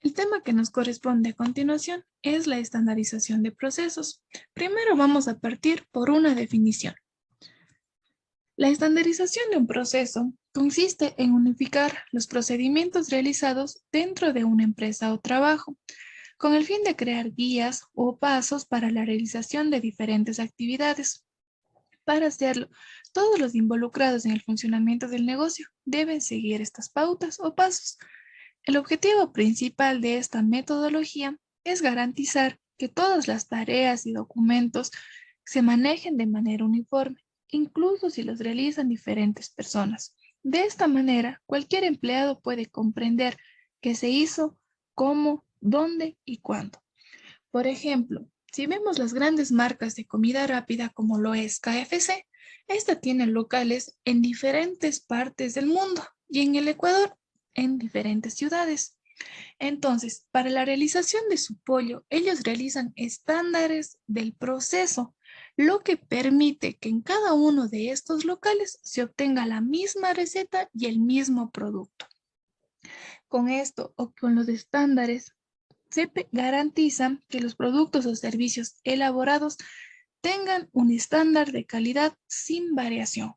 El tema que nos corresponde a continuación es la estandarización de procesos. Primero vamos a partir por una definición. La estandarización de un proceso consiste en unificar los procedimientos realizados dentro de una empresa o trabajo, con el fin de crear guías o pasos para la realización de diferentes actividades. Para hacerlo, todos los involucrados en el funcionamiento del negocio deben seguir estas pautas o pasos. El objetivo principal de esta metodología es garantizar que todas las tareas y documentos se manejen de manera uniforme, incluso si los realizan diferentes personas. De esta manera, cualquier empleado puede comprender qué se hizo, cómo, dónde y cuándo. Por ejemplo, si vemos las grandes marcas de comida rápida como lo es KFC, esta tiene locales en diferentes partes del mundo y en el Ecuador en diferentes ciudades. Entonces, para la realización de su pollo, ellos realizan estándares del proceso, lo que permite que en cada uno de estos locales se obtenga la misma receta y el mismo producto. Con esto o con los estándares, se garantiza que los productos o servicios elaborados tengan un estándar de calidad sin variación.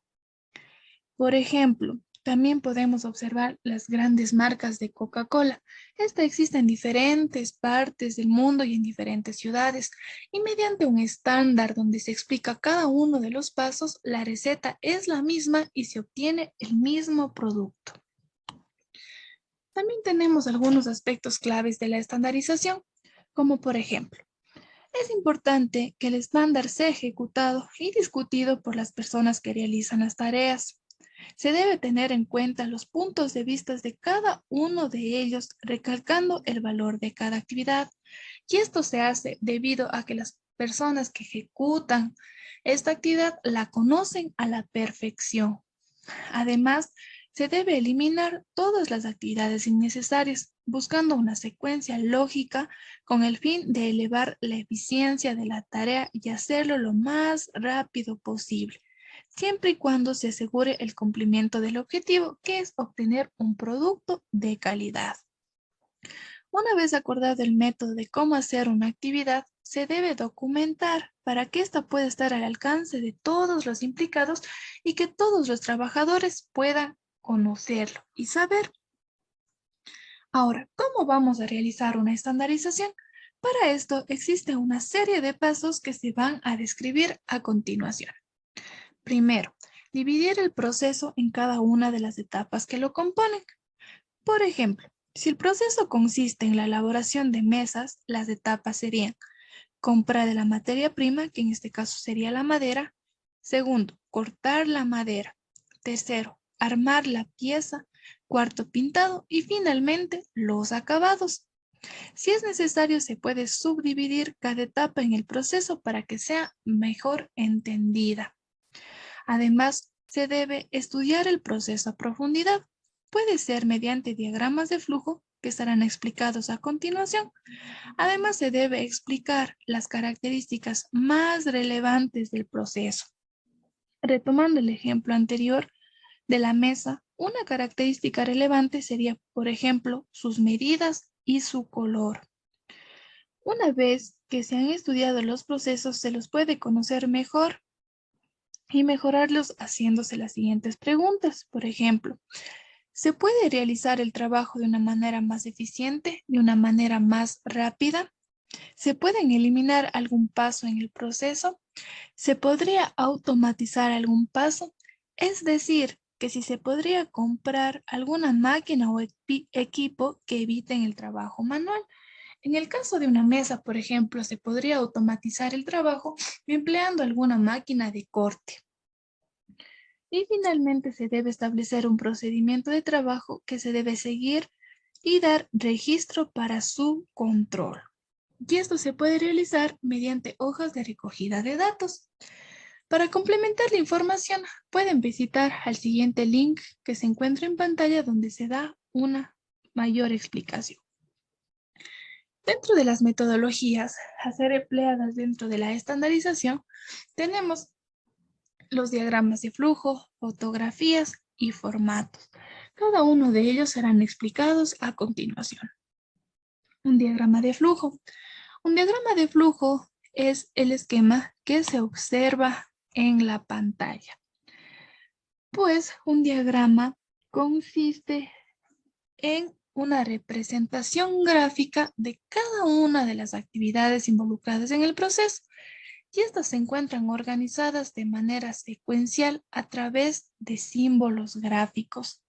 Por ejemplo, también podemos observar las grandes marcas de Coca-Cola. Esta existe en diferentes partes del mundo y en diferentes ciudades, y mediante un estándar donde se explica cada uno de los pasos, la receta es la misma y se obtiene el mismo producto. También tenemos algunos aspectos claves de la estandarización, como por ejemplo, es importante que el estándar sea ejecutado y discutido por las personas que realizan las tareas. Se debe tener en cuenta los puntos de vista de cada uno de ellos, recalcando el valor de cada actividad. Y esto se hace debido a que las personas que ejecutan esta actividad la conocen a la perfección. Además, se debe eliminar todas las actividades innecesarias, buscando una secuencia lógica con el fin de elevar la eficiencia de la tarea y hacerlo lo más rápido posible, siempre y cuando se asegure el cumplimiento del objetivo, que es obtener un producto de calidad. Una vez acordado el método de cómo hacer una actividad, se debe documentar para que ésta pueda estar al alcance de todos los implicados y que todos los trabajadores puedan conocerlo y saber. Ahora, ¿cómo vamos a realizar una estandarización? Para esto existe una serie de pasos que se van a describir a continuación. Primero, dividir el proceso en cada una de las etapas que lo componen. Por ejemplo, si el proceso consiste en la elaboración de mesas, las etapas serían compra de la materia prima, que en este caso sería la madera. Segundo, cortar la madera. Tercero, armar la pieza. Cuarto, pintado. Y finalmente, los acabados. Si es necesario, se puede subdividir cada etapa en el proceso para que sea mejor entendida. Además, se debe estudiar el proceso a profundidad. Puede ser mediante diagramas de flujo que estarán explicados a continuación. Además, se debe explicar las características más relevantes del proceso. Retomando el ejemplo anterior de la mesa, una característica relevante sería, por ejemplo, sus medidas y su color. Una vez que se han estudiado los procesos, se los puede conocer mejor y mejorarlos haciéndose las siguientes preguntas. Por ejemplo, ¿se puede realizar el trabajo de una manera más eficiente, de una manera más rápida? ¿Se pueden eliminar algún paso en el proceso? ¿Se podría automatizar algún paso? Es decir, que si se podría comprar alguna máquina o equipo que eviten el trabajo manual. En el caso de una mesa, por ejemplo, se podría automatizar el trabajo empleando alguna máquina de corte. Y finalmente se debe establecer un procedimiento de trabajo que se debe seguir y dar registro para su control. Y esto se puede realizar mediante hojas de recogida de datos. Para complementar la información, pueden visitar al siguiente link que se encuentra en pantalla donde se da una mayor explicación. Dentro de las metodologías a ser empleadas dentro de la estandarización, tenemos los diagramas de flujo, fotografías y formatos. Cada uno de ellos serán explicados a continuación. Un diagrama de flujo. Un diagrama de flujo es el esquema que se observa en la pantalla. Pues un diagrama consiste en una representación gráfica de cada una de las actividades involucradas en el proceso, y estas se encuentran organizadas de manera secuencial a través de símbolos gráficos.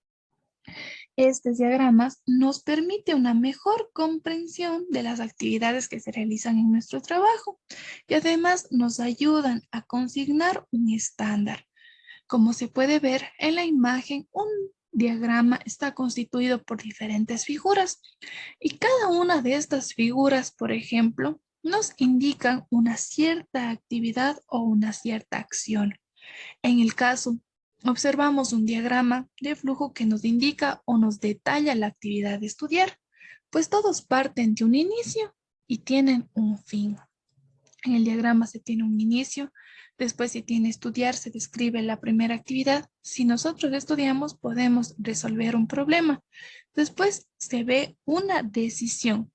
Estos diagramas nos permite una mejor comprensión de las actividades que se realizan en nuestro trabajo y además nos ayudan a consignar un estándar. Como se puede ver en la imagen, un diagrama está constituido por diferentes figuras y cada una de estas figuras, por ejemplo, nos indican una cierta actividad o una cierta acción. En el caso, observamos un diagrama de flujo que nos indica o nos detalla la actividad de estudiar, pues todos parten de un inicio y tienen un fin. En el diagrama se tiene un inicio, después se tiene estudiar, se describe la primera actividad. Si nosotros estudiamos, podemos resolver un problema. Después se ve una decisión,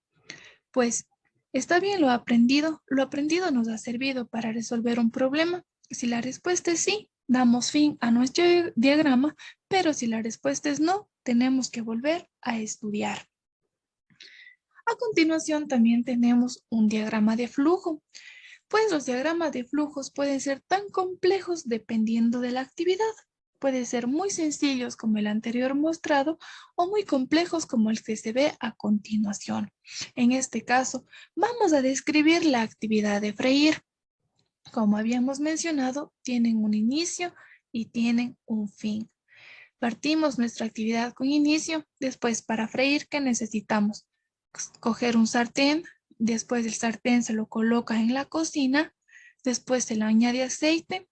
pues está bien lo aprendido nos ha servido para resolver un problema. Si la respuesta es sí, damos fin a nuestro diagrama, pero si la respuesta es no, tenemos que volver a estudiar. A continuación también tenemos un diagrama de flujo. Pues los diagramas de flujos pueden ser tan complejos dependiendo de la actividad. Pueden ser muy sencillos como el anterior mostrado o muy complejos como el que se ve a continuación. En este caso, vamos a describir la actividad de freír. Como habíamos mencionado, tienen un inicio y tienen un fin. Partimos nuestra actividad con inicio, después para freír, ¿qué necesitamos? Coger un sartén, después del sartén se lo coloca en la cocina, después se le añade aceite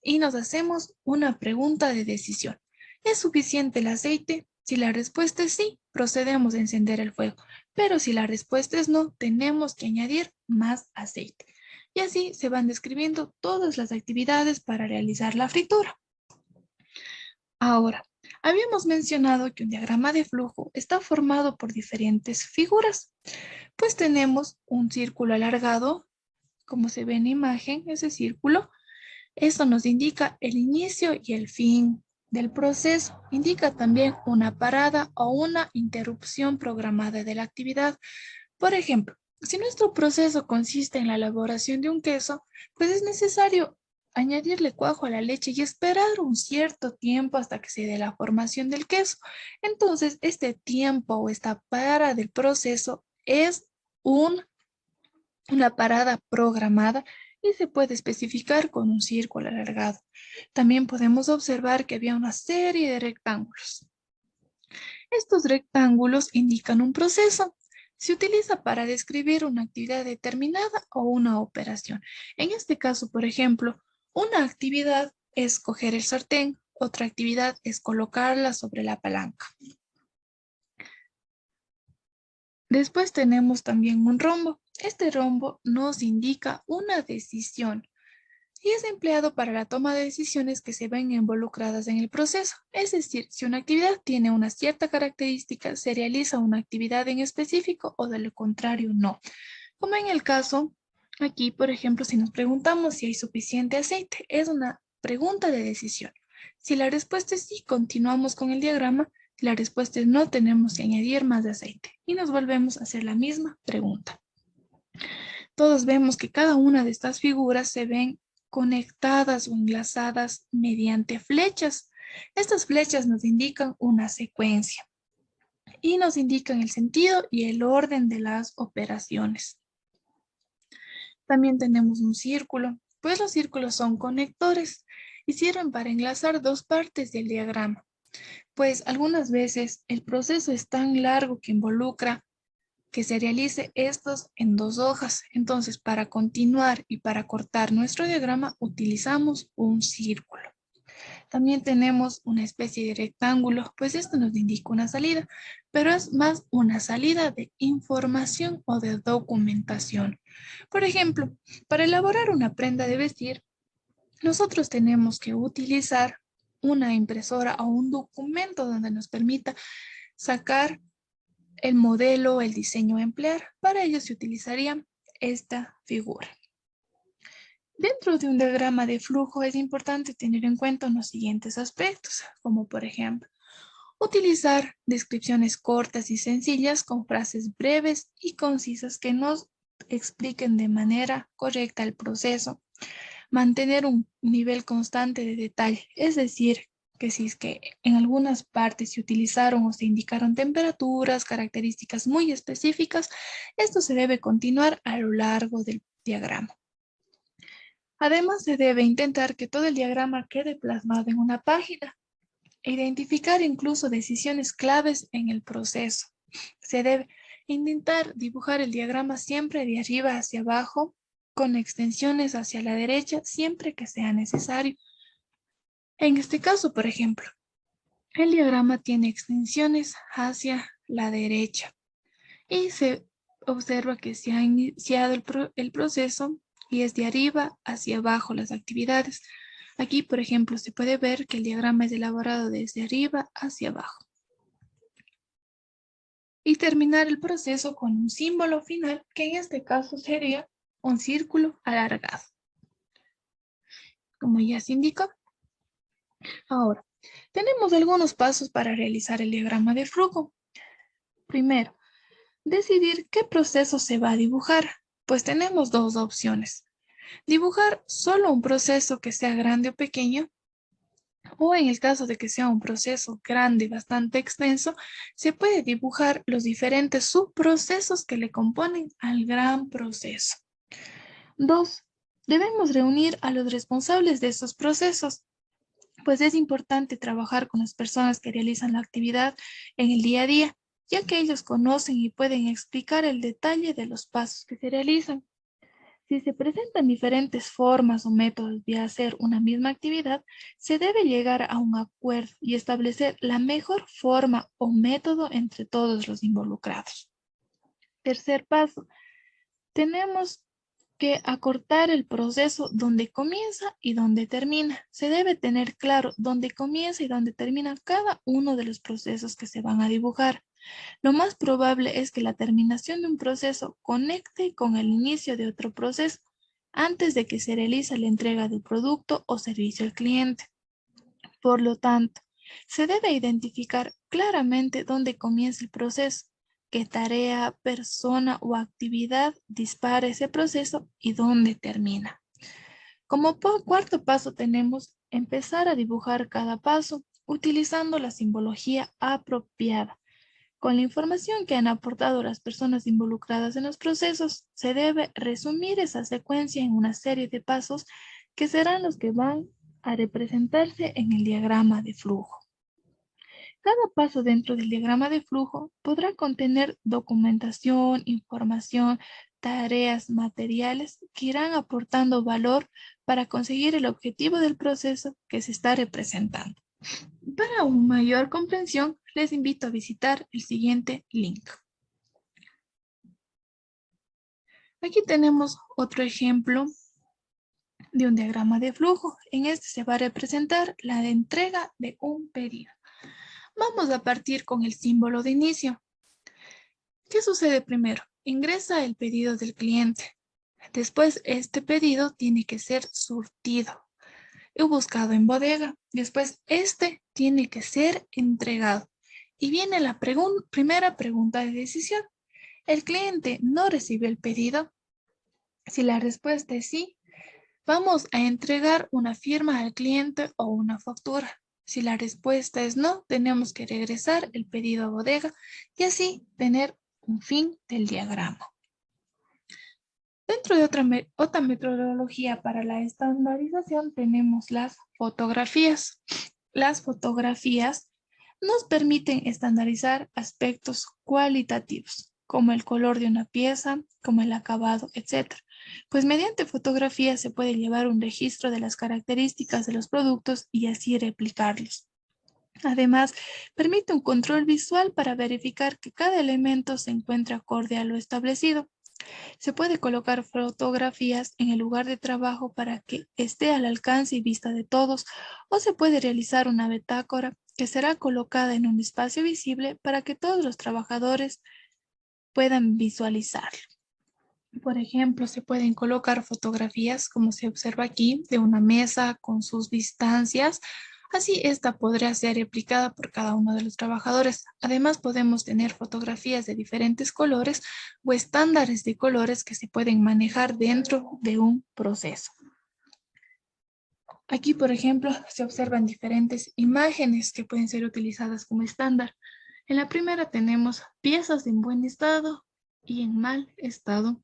y nos hacemos una pregunta de decisión. ¿Es suficiente el aceite? Si la respuesta es sí, procedemos a encender el fuego, pero si la respuesta es no, tenemos que añadir más aceite. Y así se van describiendo todas las actividades para realizar la fritura. Ahora, habíamos mencionado que un diagrama de flujo está formado por diferentes figuras. Pues tenemos un círculo alargado, como se ve en la imagen, ese círculo. Esto nos indica el inicio y el fin del proceso. Indica también una parada o una interrupción programada de la actividad. Por ejemplo, si nuestro proceso consiste en la elaboración de un queso, pues es necesario añadirle cuajo a la leche y esperar un cierto tiempo hasta que se dé la formación del queso. Entonces, este tiempo o esta parada del proceso es una parada programada y se puede especificar con un círculo alargado. También podemos observar que había una serie de rectángulos. Estos rectángulos indican un proceso. Se utiliza para describir una actividad determinada o una operación. En este caso, por ejemplo, una actividad es coger el sartén, otra actividad es colocarla sobre la palanca. Después tenemos también un rombo. Este rombo nos indica una decisión y es empleado para la toma de decisiones que se ven involucradas en el proceso. Es decir, si una actividad tiene una cierta característica, se realiza una actividad en específico o de lo contrario no. Como en el caso aquí, por ejemplo, si nos preguntamos si hay suficiente aceite, es una pregunta de decisión. Si la respuesta es sí, continuamos con el diagrama. Si la respuesta es no, tenemos que añadir más aceite y nos volvemos a hacer la misma pregunta. Todos vemos que cada una de estas figuras se ven conectadas o enlazadas mediante flechas. Estas flechas nos indican una secuencia y nos indican el sentido y el orden de las operaciones. También tenemos un círculo, pues los círculos son conectores y sirven para enlazar dos partes del diagrama. Pues algunas veces el proceso es tan largo que involucra que se realice estos en dos hojas. Entonces, para continuar y para cortar nuestro diagrama, utilizamos un círculo. También tenemos una especie de rectángulo, pues esto nos indica una salida, pero es más una salida de información o de documentación. Por ejemplo, para elaborar una prenda de vestir, nosotros tenemos que utilizar una impresora o un documento donde nos permita sacar el modelo o el diseño a emplear. Para ello se utilizaría esta figura. Dentro de un diagrama de flujo es importante tener en cuenta los siguientes aspectos, como por ejemplo, utilizar descripciones cortas y sencillas con frases breves y concisas que nos expliquen de manera correcta el proceso. Mantener un nivel constante de detalle, es decir, que si es que en algunas partes se utilizaron o se indicaron temperaturas, características muy específicas, esto se debe continuar a lo largo del diagrama. Además, se debe intentar que todo el diagrama quede plasmado en una página e identificar incluso decisiones claves en el proceso. Se debe intentar dibujar el diagrama siempre de arriba hacia abajo, con extensiones hacia la derecha, siempre que sea necesario. En este caso, por ejemplo, el diagrama tiene extensiones hacia la derecha y se observa que se ha iniciado el proceso y es de arriba hacia abajo las actividades. Aquí, por ejemplo, se puede ver que el diagrama es elaborado desde arriba hacia abajo. Y terminar el proceso con un símbolo final, que en este caso sería un círculo alargado, como ya se indicó. Ahora, tenemos algunos pasos para realizar el diagrama de flujo. Primero, decidir qué proceso se va a dibujar, pues tenemos dos opciones. Dibujar solo un proceso que sea grande o pequeño, o en el caso de que sea un proceso grande, bastante extenso, se puede dibujar los diferentes subprocesos que le componen al gran proceso. 2. Debemos reunir a los responsables de esos procesos, pues es importante trabajar con las personas que realizan la actividad en el día a día, ya que ellos conocen y pueden explicar el detalle de los pasos que se realizan. Si se presentan diferentes formas o métodos de hacer una misma actividad, se debe llegar a un acuerdo y establecer la mejor forma o método entre todos los involucrados. Tercer paso, tenemos que acortar el proceso donde comienza y donde termina. Se debe tener claro dónde comienza y dónde termina cada uno de los procesos que se van a dibujar. Lo más probable es que la terminación de un proceso conecte con el inicio de otro proceso antes de que se realice la entrega del producto o servicio al cliente. Por lo tanto, se debe identificar claramente dónde comienza el proceso, qué tarea, persona o actividad dispara ese proceso y dónde termina. Como cuarto paso tenemos empezar a dibujar cada paso utilizando la simbología apropiada. Con la información que han aportado las personas involucradas en los procesos, se debe resumir esa secuencia en una serie de pasos que serán los que van a representarse en el diagrama de flujo. Cada paso dentro del diagrama de flujo podrá contener documentación, información, tareas, materiales que irán aportando valor para conseguir el objetivo del proceso que se está representando. Para una mayor comprensión, les invito a visitar el siguiente link. Aquí tenemos otro ejemplo de un diagrama de flujo. En este se va a representar la entrega de un pedido. Vamos a partir con el símbolo de inicio. ¿Qué sucede primero? Ingresa el pedido del cliente. Después, este pedido tiene que ser surtido y buscado en bodega. Después, este tiene que ser entregado. Y viene la primera pregunta de decisión. ¿El cliente no recibió el pedido? Si la respuesta es sí, vamos a entregar una firma al cliente o una factura. Si la respuesta es no, tenemos que regresar el pedido a bodega y así tener un fin del diagrama. Dentro de otra metodología para la estandarización tenemos las fotografías. Las fotografías nos permiten estandarizar aspectos cualitativos, como el color de una pieza, como el acabado, etc. Pues mediante fotografías se puede llevar un registro de las características de los productos y así replicarlos. Además, permite un control visual para verificar que cada elemento se encuentra acorde a lo establecido. Se puede colocar fotografías en el lugar de trabajo para que esté al alcance y vista de todos, o se puede realizar una bitácora que será colocada en un espacio visible para que todos los trabajadores puedan visualizarlo. Por ejemplo, se pueden colocar fotografías, como se observa aquí, de una mesa con sus distancias. Así, esta podrá ser replicada por cada uno de los trabajadores. Además, podemos tener fotografías de diferentes colores o estándares de colores que se pueden manejar dentro de un proceso. Aquí, por ejemplo, se observan diferentes imágenes que pueden ser utilizadas como estándar. En la primera tenemos piezas en buen estado y en mal estado,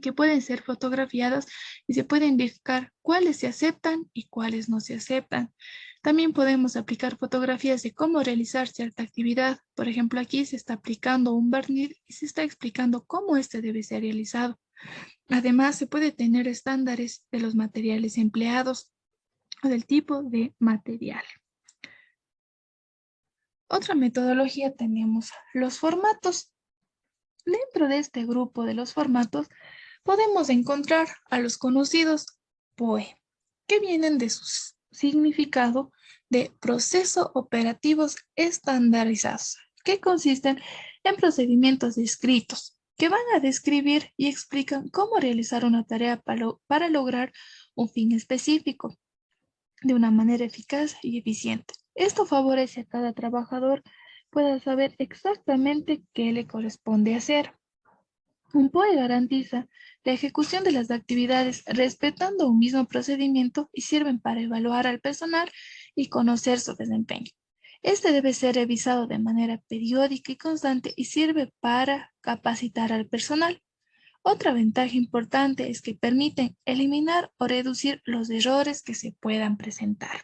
que pueden ser fotografiadas y se puede indicar cuáles se aceptan y cuáles no se aceptan. También podemos aplicar fotografías de cómo realizar cierta actividad. Por ejemplo, aquí se está aplicando un barniz y se está explicando cómo este debe ser realizado. Además, se puede tener estándares de los materiales empleados o del tipo de material. Otra metodología tenemos los formatos. Dentro de este grupo de los formatos podemos encontrar a los conocidos POE, que vienen de su significado de proceso operativos estandarizados, que consisten en procedimientos descritos que van a describir y explican cómo realizar una tarea para lograr un fin específico de una manera eficaz y eficiente. Esto favorece a cada trabajador pueda saber exactamente qué le corresponde hacer. Un POE garantiza la ejecución de las actividades respetando un mismo procedimiento y sirven para evaluar al personal y conocer su desempeño. Este debe ser revisado de manera periódica y constante y sirve para capacitar al personal. Otra ventaja importante es que permiten eliminar o reducir los errores que se puedan presentar.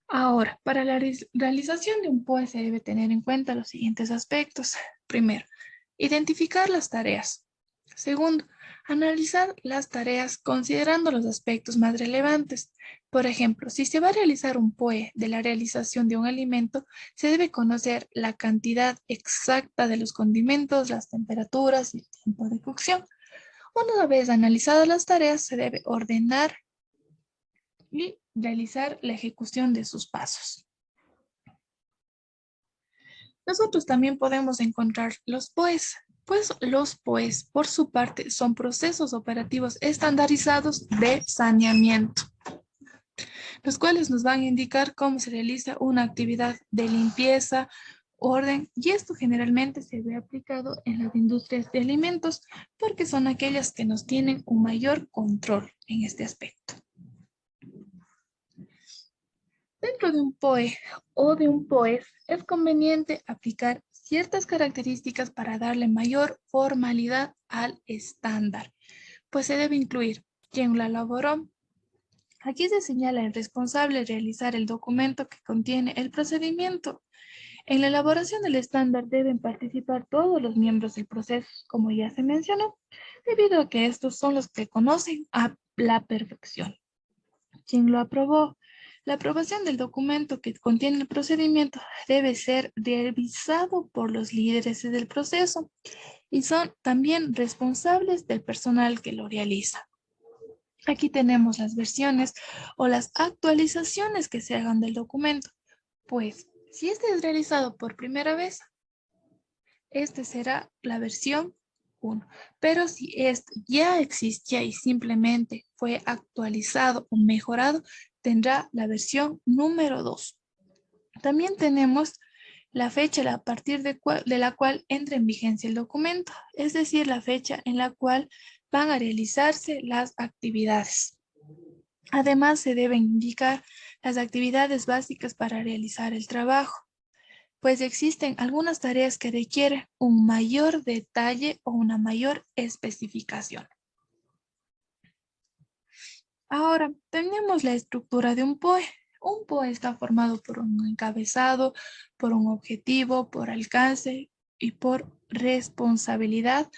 Ahora, para la realización de un POE se debe tener en cuenta los siguientes aspectos. Primero, identificar las tareas. Segundo, analizar las tareas considerando los aspectos más relevantes. Por ejemplo, si se va a realizar un POE de la realización de un alimento, se debe conocer la cantidad exacta de los condimentos, las temperaturas y el tiempo de cocción. Una vez analizadas las tareas, se debe ordenar y realizar la ejecución de sus pasos. Nosotros también podemos encontrar los POEs, pues los POEs, por su parte, son procesos operativos estandarizados de saneamiento, los cuales nos van a indicar cómo se realiza una actividad de limpieza, orden, y esto generalmente se ve aplicado en las industrias de alimentos porque son aquellas que nos tienen un mayor control en este aspecto. Dentro de un POE o de un POES es conveniente aplicar ciertas características para darle mayor formalidad al estándar, pues se debe incluir quién la elaboró. Aquí se señala el responsable de realizar el documento que contiene el procedimiento. En la elaboración del estándar deben participar todos los miembros del proceso, como ya se mencionó, debido a que estos son los que conocen a la perfección. ¿Quién lo aprobó? La aprobación del documento que contiene el procedimiento debe ser revisado por los líderes del proceso y son también responsables del personal que lo realiza. Aquí tenemos las versiones o las actualizaciones que se hagan del documento. Pues, si este es realizado por primera vez, este será la versión 1. Pero si esto ya existía y simplemente fue actualizado o mejorado, tendrá la versión número 2. También tenemos la fecha a partir de la cual entra en vigencia el documento, es decir, la fecha en la cual van a realizarse las actividades. Además, se deben indicar las actividades básicas para realizar el trabajo, pues existen algunas tareas que requieren un mayor detalle o una mayor especificación. Ahora, tenemos la estructura de un POE. Un POE está formado por un encabezado, por un objetivo, por alcance y por responsabilidad.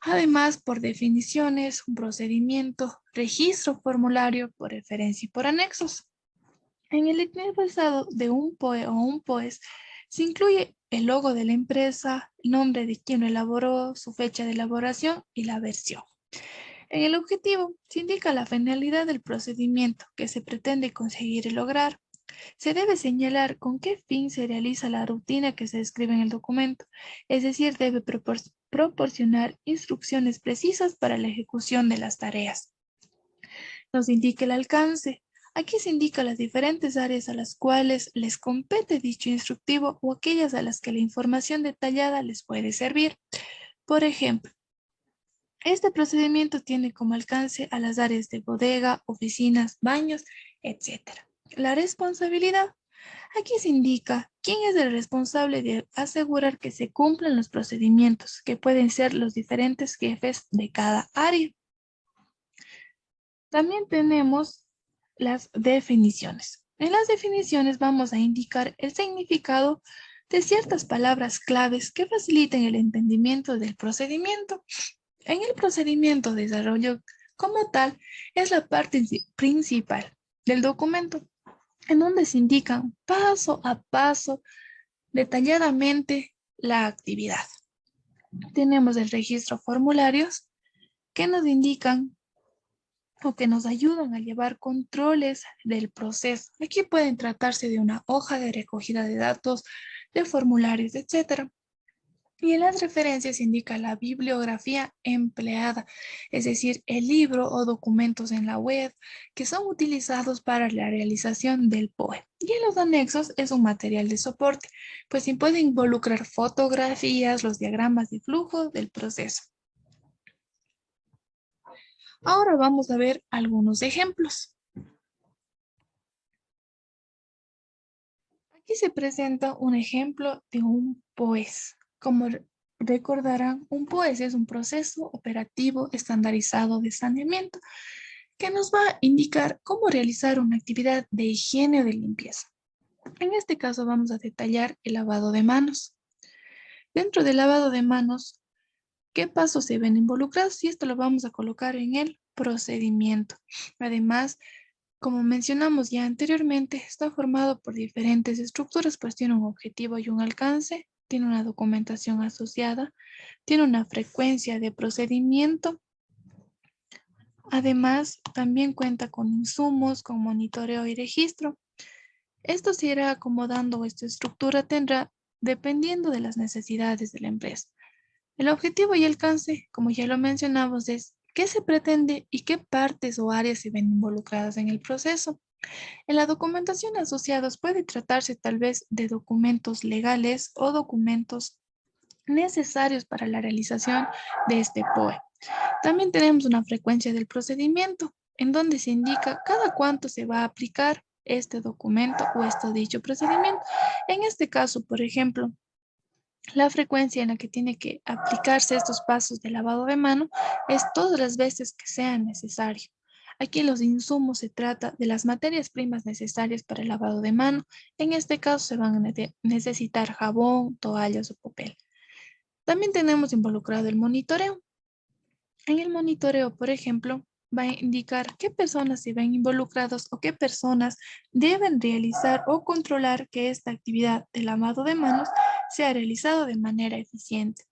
Además, por definiciones, un procedimiento, registro, formulario, por referencia y por anexos. En el encabezado de un POE o un POES se incluye el logo de la empresa, el nombre de quien lo elaboró, su fecha de elaboración y la versión. En el objetivo se indica la finalidad del procedimiento que se pretende conseguir y lograr. Se debe señalar con qué fin se realiza la rutina que se describe en el documento, es decir, debe proporcionar instrucciones precisas para la ejecución de las tareas. Nos indica el alcance. Aquí se indica las diferentes áreas a las cuales les compete dicho instructivo o aquellas a las que la información detallada les puede servir. Por ejemplo, este procedimiento tiene como alcance a las áreas de bodega, oficinas, baños, etc. La responsabilidad. Aquí se indica quién es el responsable de asegurar que se cumplan los procedimientos, que pueden ser los diferentes jefes de cada área. También tenemos las definiciones. En las definiciones vamos a indicar el significado de ciertas palabras claves que faciliten el entendimiento del procedimiento. En el procedimiento de desarrollo como tal es la parte principal del documento, en donde se indican paso a paso detalladamente la actividad. Tenemos el registro formularios que nos indican o que nos ayudan a llevar controles del proceso. Aquí pueden tratarse de una hoja de recogida de datos, de formularios, etc. Y en las referencias indica la bibliografía empleada, es decir, el libro o documentos en la web que son utilizados para la realización del POE. Y en los anexos es un material de soporte, pues se puede involucrar fotografías, los diagramas de flujo del proceso. Ahora vamos a ver algunos ejemplos. Aquí se presenta un ejemplo de un POES. Como recordarán, un POES es un proceso operativo estandarizado de saneamiento que nos va a indicar cómo realizar una actividad de higiene o de limpieza. En este caso vamos a detallar el lavado de manos. Dentro del lavado de manos, ¿qué pasos se ven involucrados? Y esto lo vamos a colocar en el procedimiento. Además, como mencionamos ya anteriormente, está formado por diferentes estructuras, pues tiene un objetivo y un alcance, tiene una documentación asociada, tiene una frecuencia de procedimiento. Además, también cuenta con insumos, con monitoreo y registro. Esto se irá acomodando, esta estructura tendrá dependiendo de las necesidades de la empresa. El objetivo y alcance, como ya lo mencionamos, es qué se pretende y qué partes o áreas se ven involucradas en el proceso. En la documentación asociados puede tratarse tal vez de documentos legales o documentos necesarios para la realización de este POE. También tenemos una frecuencia del procedimiento, en donde se indica cada cuánto se va a aplicar este documento o este dicho procedimiento. En este caso, por ejemplo, la frecuencia en la que tiene que aplicarse estos pasos de lavado de mano es todas las veces que sea necesario. Aquí los insumos se trata de las materias primas necesarias para el lavado de mano. En este caso se van a necesitar jabón, toallas o papel. También tenemos involucrado el monitoreo. En el monitoreo, por ejemplo, va a indicar qué personas se ven involucrados o qué personas deben realizar o controlar que esta actividad de lavado de manos sea realizado de manera eficiente.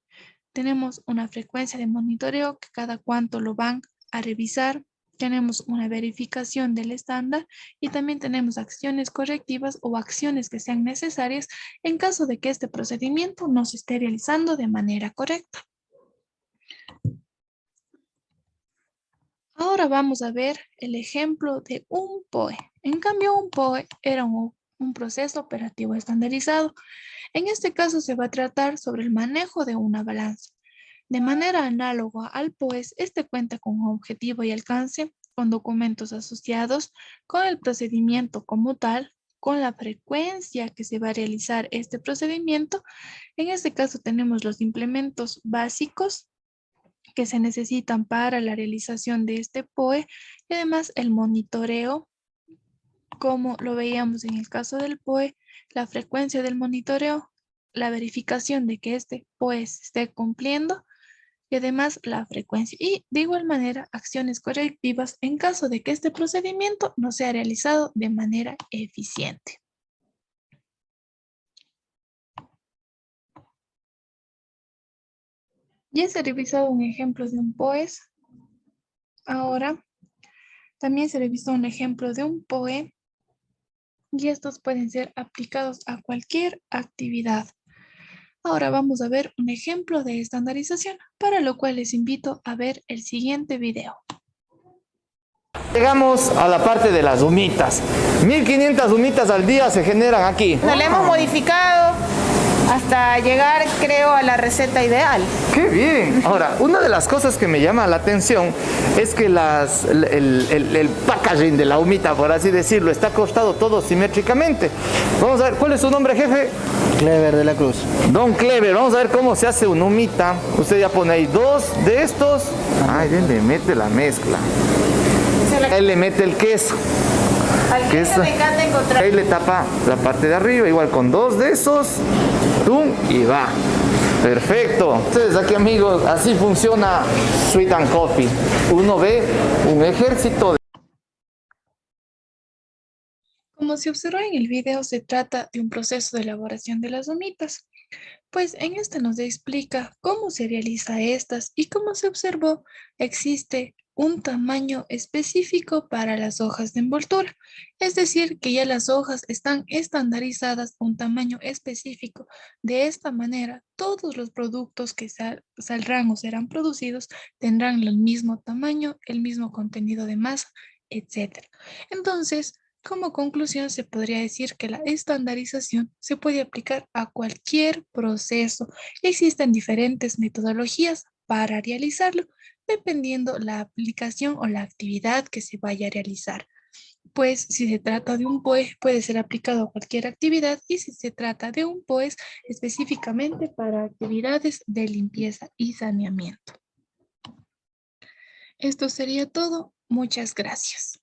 Tenemos una frecuencia de monitoreo que cada cuánto lo van a revisar. Tenemos una verificación del estándar y también tenemos acciones correctivas o acciones que sean necesarias en caso de que este procedimiento no se esté realizando de manera correcta. Ahora vamos a ver el ejemplo de un POE. En cambio, un POE era un proceso operativo estandarizado. En este caso se va a tratar sobre el manejo de una balanza. De manera análoga al POES, este cuenta con un objetivo y alcance, con documentos asociados, con el procedimiento como tal, con la frecuencia que se va a realizar este procedimiento. En este caso tenemos los implementos básicos que se necesitan para la realización de este POE y además el monitoreo, como lo veíamos en el caso del POE, la frecuencia del monitoreo, la verificación de que este POE se esté cumpliendo y además la frecuencia. Y de igual manera, acciones correctivas en caso de que este procedimiento no sea realizado de manera eficiente. Ya se ha revisado un ejemplo de un POES. Ahora, también se le ha visto un ejemplo de un POE y estos pueden ser aplicados a cualquier actividad. Ahora vamos a ver un ejemplo de estandarización, para lo cual les invito a ver el siguiente video. Llegamos a la parte de las humitas. 1500 humitas al día se generan aquí. Lo le hemos modificado hasta llegar, creo, a la receta ideal. ¡Qué bien! Ahora, una de las cosas que me llama la atención es que el packaging de la humita, por así decirlo, está acostado todo simétricamente. Vamos a ver, ¿cuál es su nombre, jefe? Clever de la Cruz. Don Clever, vamos a ver cómo se hace una humita. Usted ya pone ahí 2 de estos. Ay, él le mete la mezcla. Él le mete el queso. Al queso me encanta encontrar. Ahí le tapa la parte de arriba, igual con 2 de esos. ¡Tum! Y va. Perfecto. Entonces aquí, amigos, así funciona Sweet and Coffee. Uno ve un ejército de... Como se observó en el video, se trata de un proceso de elaboración de las humitas. Pues en esta nos explica cómo se realiza estas y como se observó, existe un tamaño específico para las hojas de envoltura. Es decir, que ya las hojas están estandarizadas a un tamaño específico. De esta manera, todos los productos que saldrán o serán producidos tendrán el mismo tamaño, el mismo contenido de masa, etc. Entonces, como conclusión, se podría decir que la estandarización se puede aplicar a cualquier proceso. Existen diferentes metodologías para realizarlo, dependiendo la aplicación o la actividad que se vaya a realizar. Pues si se trata de un POE, puede ser aplicado a cualquier actividad y si se trata de un POES específicamente para actividades de limpieza y saneamiento. Esto sería todo. Muchas gracias.